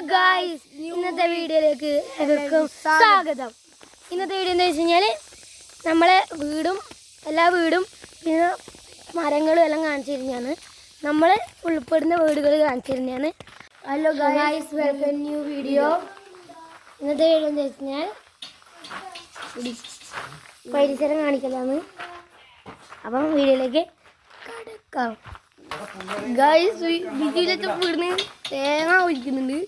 Guys, ഇന്നത്തെ വീഡിയോയിലേക്ക് എല്ലാവർക്കും സ്വാഗതം. ഇന്നത്തെ വീഡിയോ എന്താ വെച്ച് കഴിഞ്ഞാൽ നമ്മളെ എല്ലാ വീടും പിന്നെ മരങ്ങളും എല്ലാം കാണിച്ചു തരുന്നതാണ്. നമ്മൾ ഉൾപ്പെടുന്ന വീടുകൾ കാണിച്ചു തരുന്നതാണ്. Hello guys, welcome new video. ഇന്നത്തെ വീഡിയോ എന്താ വെച്ച് കഴിഞ്ഞാൽ പരിസരം കാണിക്കലാണ്. അപ്പം വീഡിയോയിലേക്ക് കടക്കാം. ഗായ്സ്, ബിജുവിലത്തെ വീടിന് തേങ്ങ ഒഴിക്കുന്നുണ്ട്.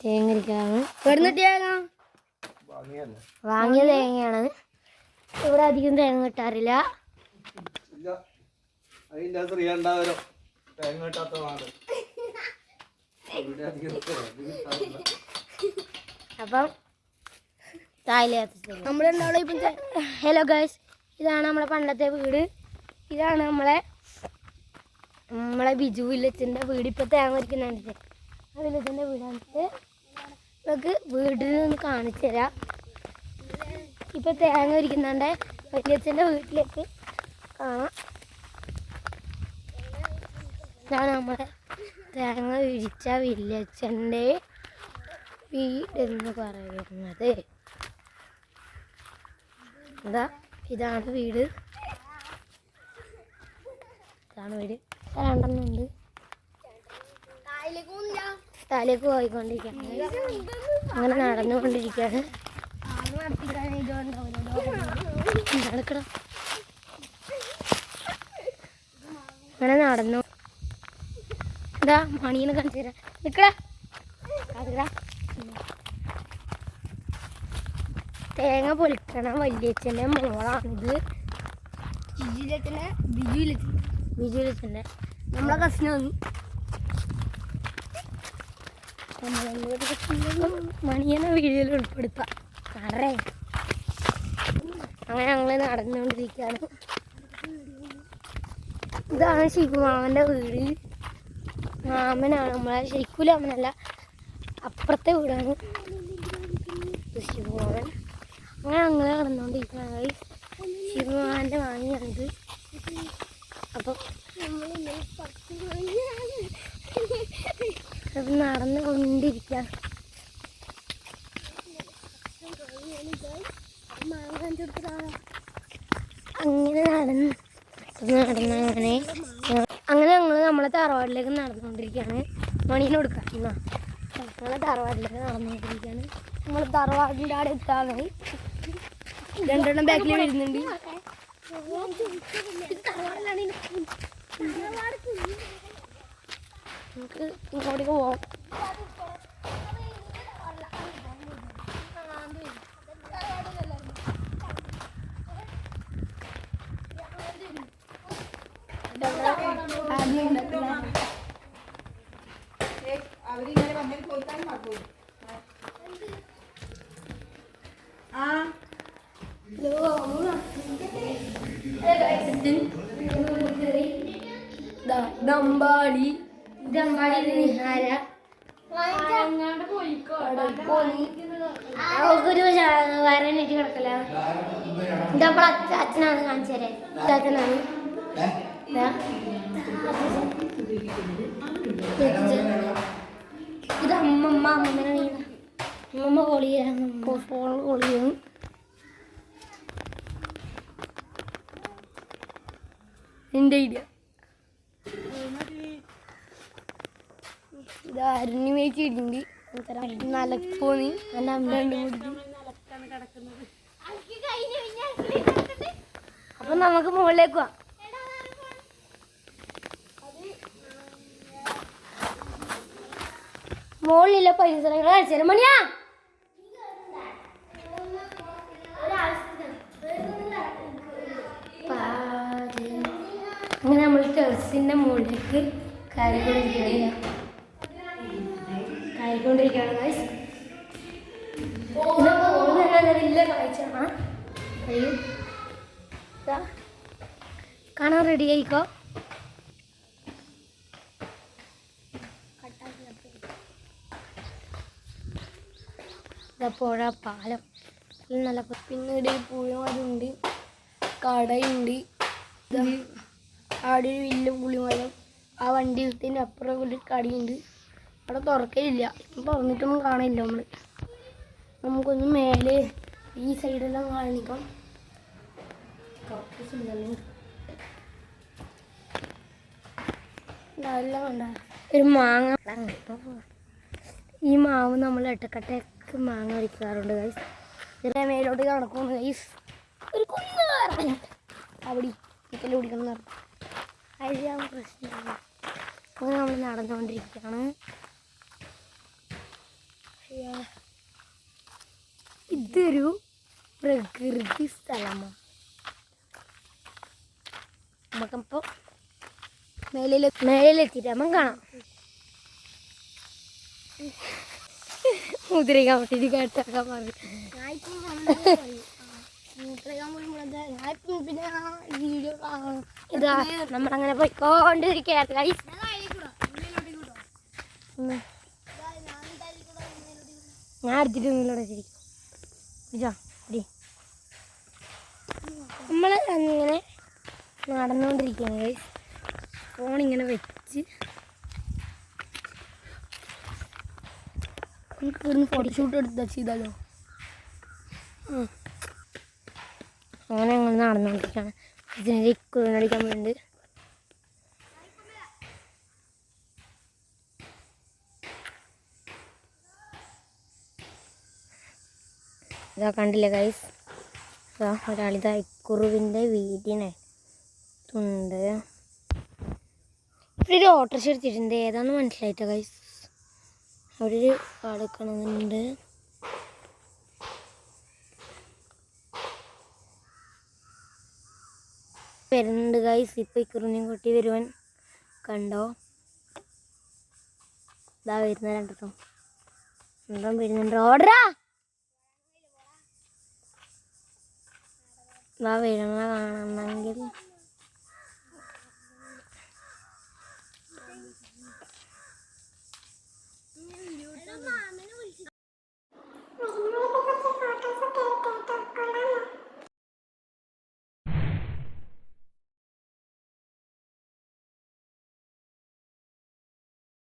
തേങ്ങരിക്കലാണ്. വാങ്ങിയ തേങ്ങയാണ്. ഇവിടെ അധികം തേങ്ങ കിട്ടാറില്ല. അപ്പം നമ്മളുണ്ടാവുള്ള ഇപ്പം ഹലോ ഗായ്സ്, ഇതാണ് നമ്മളെ പണ്ടത്തെ വീട്. ഇതാണ് നമ്മളെ ബിജു വില്ലച്ചൻ്റെ വീട്. ഇപ്പോൾ തേങ്ങ ഒരുക്കുന്നുണ്ട്. ആ വില്ലച്ചൻ്റെ വീടാണിട്ട് നമുക്ക് വീട്ടിൽ നിന്ന് കാണിച്ചു തരാം. ഇപ്പോൾ തേങ്ങ ഒരുക്കുന്നുണ്ട്. വില്ലച്ചൻ്റെ വീട്ടിലേക്ക് കാണാം. ഇതാണ് നമ്മളെ തേങ്ങ വിരിച്ച വില്ലച്ചൻ്റെ വീടെന്ന് പറയുന്നത്. ഇതാണ് വീട്. രണ്ടെണ്ണം ഉണ്ട്. താലേക്ക് പോയിക്കൊണ്ടിരിക്കുകയാണ്. അങ്ങനെ നടന്നുകൊണ്ടിരിക്കുകയാണ്. അങ്ങനെ നടന്നു. എന്താ മണീനെ കാണിച്ചു തരാം. നിക്കടാ. തേങ്ങ പൊളിക്കണ വല്യച്ഛൻ്റെ മോളാണിത്. ബിജുലച്ചൻ്റെ നമ്മളെ കസിനാണ്. മണിയനെ വീഡിയോയിൽ ഉൾപ്പെടുത്താം. കറേ അങ്ങനെ ഞങ്ങൾ നടന്നുകൊണ്ടിരിക്കുകയാണ്. ഇതാണ് ശിവമാമൻ്റെ വീട്. മാമനാണ് നമ്മളെ. ശരിക്കൂല മാമനല്ല, അപ്പുറത്തെ വീടാണ് ശിവമാമൻ. അങ്ങനെ ഞങ്ങൾ നടന്നുകൊണ്ടിരിക്കുകയാണ്. ശിവമാമൻ്റെ വാങ്ങിയാണിത്. അപ്പം നടന്നു കൊണ്ടിരിക്കുക. അങ്ങനെ അങ്ങനെ ഞങ്ങൾ നമ്മളെ തറവാട്ടിലേക്ക് നടന്നുകൊണ്ടിരിക്കുകയാണ്. മണീനെ കൊടുക്കാം. ഞങ്ങളെ തറവാട്ടിലേക്ക് നടന്നുകൊണ്ടിരിക്കുകയാണ്. നമ്മൾ തറവാടിൻ്റെ അവിടെ എത്താനായി. രണ്ടെണ്ണം ബാക്കിൽ വരുന്നുണ്ട്. നമുക്ക് ഇങ്ങോട്ടേക്ക് പോവാം. ദമ്പാടി നിഹാര ഒരു വരണിട്ട് കിടക്കല. ഇതപ്പോൾ അച്ഛനാണ് കാണിച്ചു തരാൻ. അച്ഛനാണ്. ഇത് അമ്മമ്മ കോളിയാണ്. ഫോൺ കോളിയാണ്. എൻ്റെ ഐഡിയ ഇത് അരിഞ്ഞു മേച്ച് ഇടിഞ്ഞ് നലക്കോന്നി എൻ്റെ അമ്മ കൂടി. അപ്പം നമുക്ക് മുകളിലേക്ക് പോവാം. മുകളിലെ പരിസരങ്ങൾ കാണിച്ചു മണിയാ. അങ്ങനെ നമ്മൾ ടെറസിൻ്റെ മുകളിലേക്ക് കയറിക്കൊണ്ടിരിക്കുകയാണ് ഗൈസ്. ഇത് നല്ല വലിയ കാഴ്ച കാണാൻ റെഡി ആയിക്കോ. പുഴ, പാലം നല്ല. പിന്നീട് പുഴ ഉണ്ട്, കടയുണ്ട്. അവിടെ ഒരു വലിയ പുളിമരം, ആ വണ്ടി എടുത്തതിൻ്റെ അപ്പുറം ഒരു കടിയുണ്ട്. അവിടെ തുറക്കലില്ല, ഇപ്പം തുറന്നിട്ടൊന്നും കാണില്ല നമ്മൾ. നമുക്കൊന്ന് മേലെ ഈ സൈഡെല്ലാം കാണിക്കാം. എല്ലാം കണ്ട ഒരു മാങ്ങ. ഈ മാവ് നമ്മൾ ഇട്ടക്കട്ടയൊക്കെ മാങ്ങ വയ്ക്കാറുണ്ട് ഗൈസ്. ചെറിയ മേലോട്ട് നടക്കുന്നു ഗൈസ്. ഒരു കുന്ന് അവിടെ ഇപ്പം കുടിക്കണം എന്ന് പറഞ്ഞു. അതിലാണ് പ്രശ്നമാണ്. അപ്പോൾ നമ്മൾ നടന്നുകൊണ്ടിരിക്കുകയാണ്. ഇതൊരു പ്രകൃതി സ്ഥലമാണ്. നമുക്കപ്പോൾ മേലെത്തിയിട്ട് നമുക്ക് കാണാം. മുദ്രയ്ക്കാൻ പറ്റി കേട്ടൊക്കെ പറഞ്ഞു. ഇതാ നമ്മളങ്ങനെ പോയിക്കൊണ്ടിരിക്കുകയാണ്. ഞാൻ എടുത്തിട്ടൊന്നുമില്ല ശരിക്കും. നമ്മൾ അങ്ങനെ നടന്നുകൊണ്ടിരിക്കുകയാണ് ഗൈസ്. ഫോണിങ്ങനെ വെച്ച് നമുക്ക് ഇവിടുന്ന് ഫോട്ടോഷൂട്ട് എടുത്ത് ചെയ്താലോ. അങ്ങനെ ഞങ്ങൾ നടന്നുകൊണ്ടിരിക്കുകയാണ്. ഇതിനെ കുറുനടിക്കാൻ വേണ്ടി ഇതാ കണ്ടില്ലേ ഗൈസ്. ഒരാളിതാ കുറുവിൻ്റെ വീടിനകത്തുണ്ട്. ഇവിടെ ഒരു ഓട്ടോറിക്ഷ എടുത്തിട്ടുണ്ട്. ഏതാണെന്ന് മനസ്സിലായിട്ടോ ഗൈസ്. അവിടെ ഒരു ആളെക്കണമെന്നുണ്ട്. വരുന്നുണ്ട് ഗൈസ്. ഇപ്പം ഈ കുറുനെയും കൂട്ടി വരുവാൻ കണ്ടോ. ഇതാ വരുന്ന രണ്ടോ വരുന്നുണ്ട്. ഓർഡറാ ഇതാ വരുന്ന കാണണമെങ്കിൽ